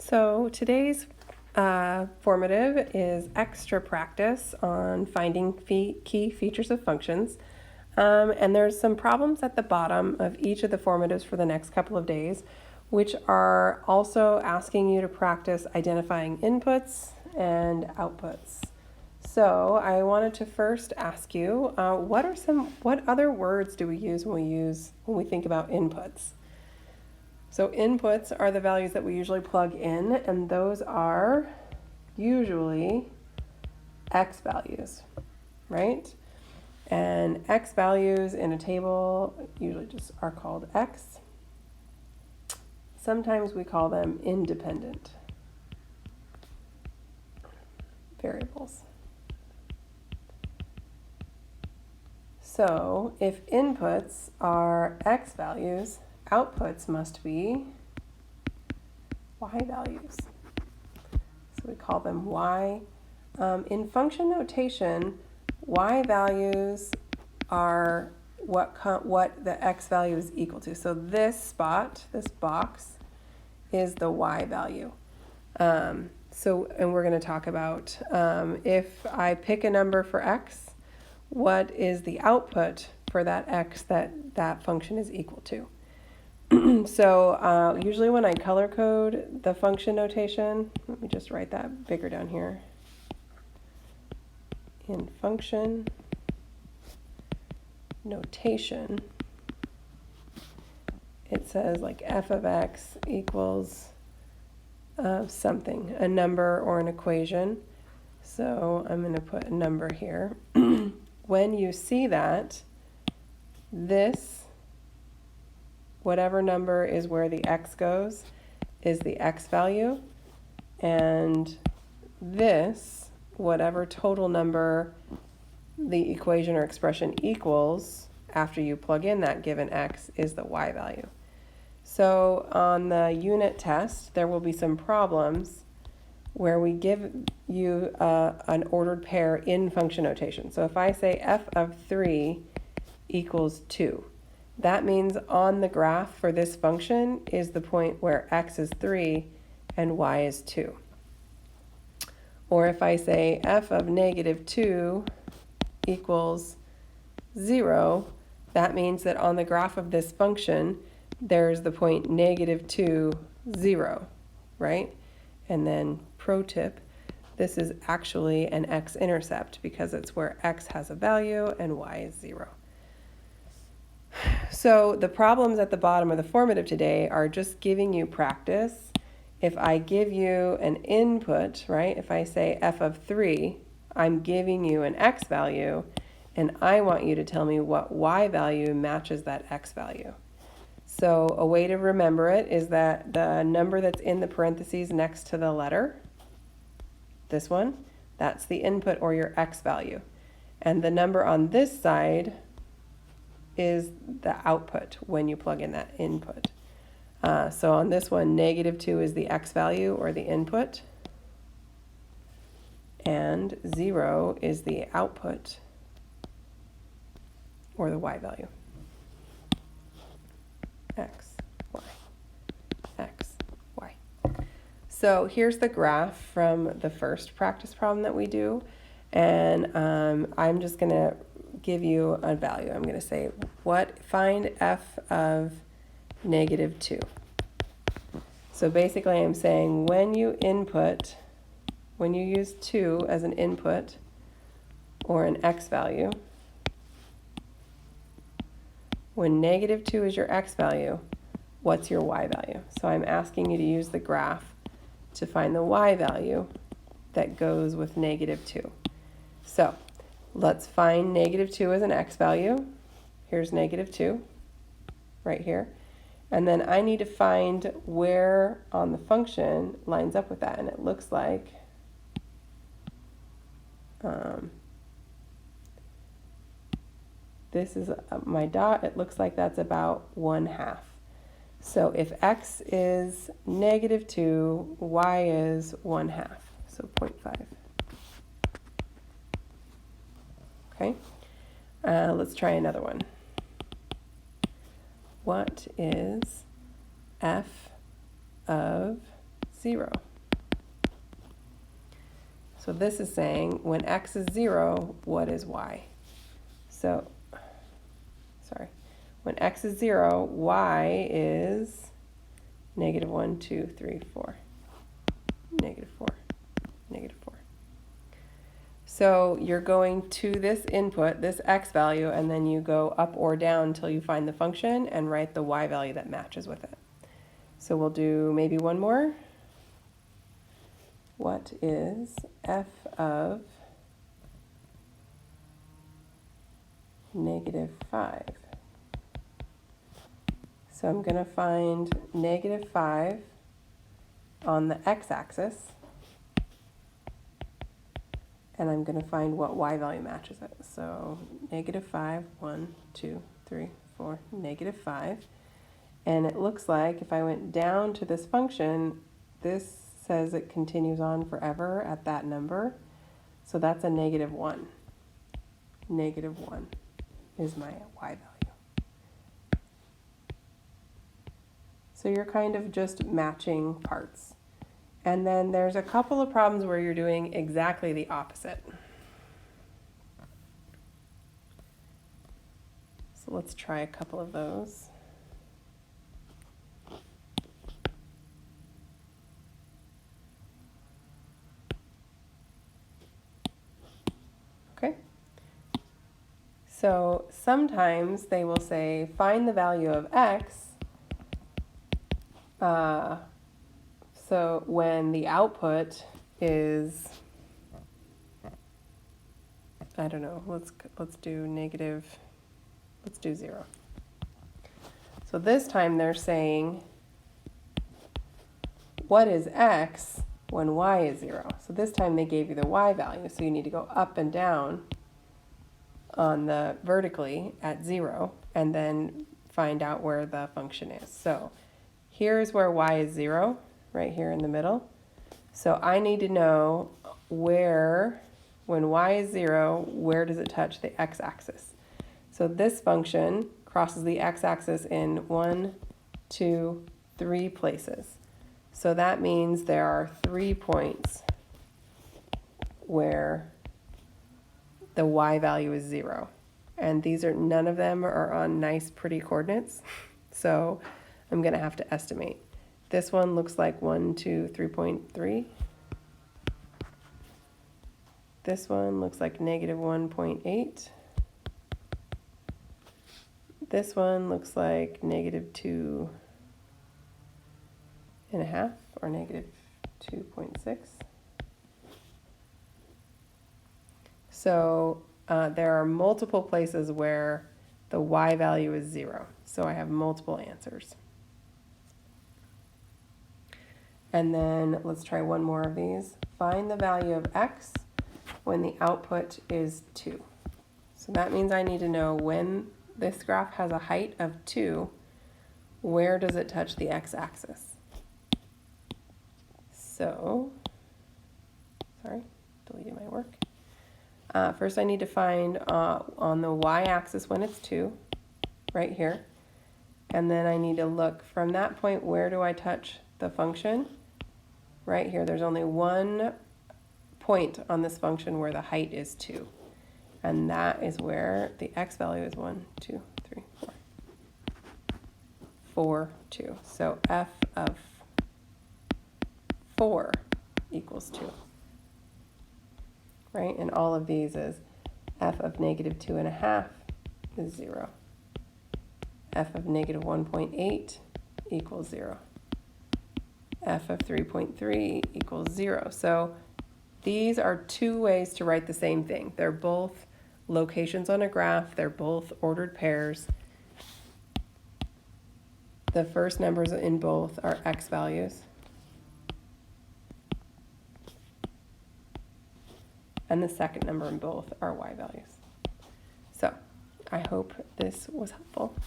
So today's formative is extra practice on finding key features of functions. And there's some problems at the bottom of each of the formatives for the next couple of days, which are also asking you to practice identifying inputs and outputs. So I wanted to first ask you, what other words do we use when we think about inputs? So inputs are the values that we usually plug in, and those are usually x values, right? And x values in a table usually just are called x. Sometimes we call them independent variables. So if inputs are x values, outputs must be y values. So we call them y. In function notation, y values are what the x value is equal to. So this spot, this box, is the y value. And we're going to talk about if I pick a number for x, what is the output for that x that function is equal to. So usually when I color code the function notation, let me just write that bigger down here. In function notation, it says like f of x equals something, a number or an equation. So I'm going to put a number here. When you see that, this, whatever number is where the x goes, is the x value. And this, whatever total number the equation or expression equals after you plug in that given x, is the y value. So on the unit test, there will be some problems where we give you an ordered pair in function notation. So if I say f of 3 equals 2, that means on the graph for this function is the point where x is 3 and y is 2. Or if I say f of negative 2 equals 0, that means that on the graph of this function, there's the point negative 2, 0, right? And then pro tip, this is actually an x-intercept because it's where x has a value and y is 0. So the problems at the bottom of the formative today are just giving you practice. If I give you an input, right, if I say f of 3, I'm giving you an x value, and I want you to tell me what y value matches that x value. So a way to remember it is that the number that's in the parentheses next to the letter, this one, that's the input or your x value. And the number on this side is the output when you plug in that input. So on this one, negative 2 is the x value or the input, and 0 is the output or the y value. X, y, x, y. So here's the graph from the first practice problem that we do, and I'm just going to give you a value. I'm going to say, find f of negative 2. So basically I'm saying when you use 2 as an input or an x value, when negative 2 is your x value, what's your y value? So I'm asking you to use the graph to find the y value that goes with negative 2. So let's find negative 2 as an x value. Here's negative 2 right here. And then I need to find where on the function lines up with that. And it looks like this is my dot. It looks like that's about 1/2. So if x is negative 2, y is 1/2, so 0.5. Okay, let's try another one. What is f of 0. So this is saying when x is 0, what is y? So, sorry, when x is 0, y is negative 1, 2, 3, 4. Negative 4, negative 4. So you're going to this input, this x value, and then you go up or down until you find the function and write the y value that matches with it. So we'll do maybe one more. What is f of negative 5? So I'm going to find negative 5 on the x-axis, and I'm going to find what y value matches it. So negative 5, 1, 2, 3, 4, negative 5. And it looks like if I went down to this function, this says it continues on forever at that number. So that's a negative 1. Negative 1 is my y value. So you're kind of just matching parts. And then there's a couple of problems where you're doing exactly the opposite. So let's try a couple of those. Okay. So sometimes they will say, find the value of x. So when the output is, I don't know, let's do negative, let's do 0. So this time they're saying, what is x when y is 0? So this time they gave you the y value, so you need to go up and down on the vertically at 0, and then find out where the function is. So here's where y is 0, right here in the middle. So I need to know where, when y is 0, where does it touch the x-axis? So this function crosses the x-axis in 1, 2, 3 places. So that means there are 3 points where the y value is 0. And these are, none of them are on nice, pretty coordinates. So I'm going to have to estimate. This one looks like 1, 2, 3.3. This one looks like negative 1.8. This one looks like negative 2.5 or negative 2.6. So there are multiple places where the y value is 0. So I have multiple answers. And then let's try one more of these. Find the value of x when the output is 2. So that means I need to know when this graph has a height of 2, where does it touch the x-axis? So, sorry, deleted my work. First I need to find on the y-axis when it's 2, right here. And then I need to look from that point, where do I touch the function? Right here, there's only one point on this function where the height is 2. And that is where the x value is 1, 2, 3, 4. 4, 2. So f of 4 equals 2. Right? And all of these is f of negative 2.5 is 0. F of negative 1.8 equals 0. F of 3.3 equals 0. So these are two ways to write the same thing. They're both locations on a graph. They're both ordered pairs. The first numbers in both are x values. And the second number in both are y values. So I hope this was helpful.